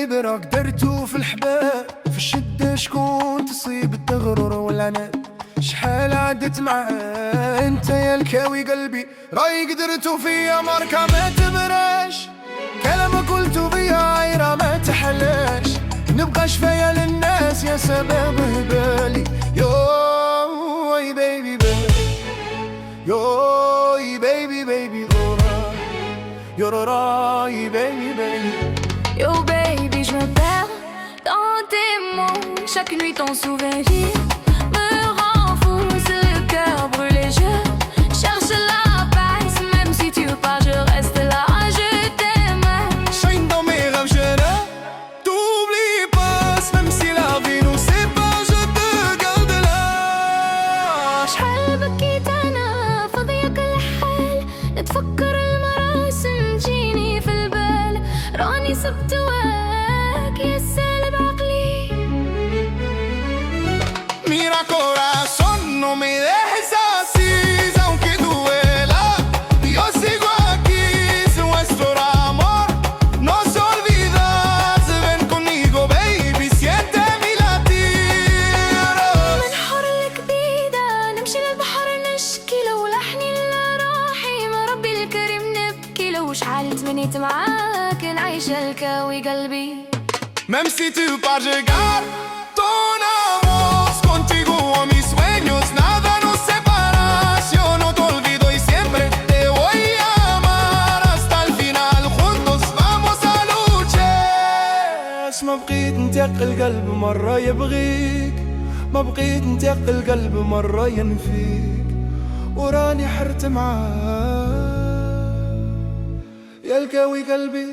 إبرة قدرتو في الحباب، في الشدة شكون تصيب التغرر والعناد. شحال عدت معاه انت يا الكاوي قلبي، راي قدرتو فيا ماركة ما تبراش، كلام قلتو بيا عايرة ما تحلاش. نبقى شفايا للناس يا سبب هبالي، يوي بيبي بيبي، يوي بيبي بيبي يوراي بيبي بيبي. Yo baby, je me perds dans tes mots. Chaque nuit ton souvenir me rend fou. C'est le cœur brûlé, je cherche la passe. Même si tu pars, je reste là, je t'aime. Shine dans mes rêves, je ne t'oublie pas. Même si la vie nous sépare, je te garde là. شحال بكيت أنا فاضية كل حال، نتفكر المراسم تجيني في البال. راني سبت هواك يا سالب عقلي. Mira corazón, no me dejes así, aunque duela. Yo sigo aquí, es nuestro amor no se olvida. Ven conmigo, baby, siente mi latir. من حرك بيدا نمشي للبحر نشكي، لو لحني لراحي ما ربي الكريم نبكي. لو شحال تمنيت معاك نعيش الكاوي قلبي. Même si tu pars, je garde ton amor. Contigo a mis sueños, nada nos separa. Yo no te olvido y siempre te voy a amar. Hasta el final, juntos vamos a luchar. ما بقيت نتيق القلب مرة يبغيك، ما بقيت نتيق القلب مرة ينفيك، وراني حرت معاك يا الكاوي قلبي.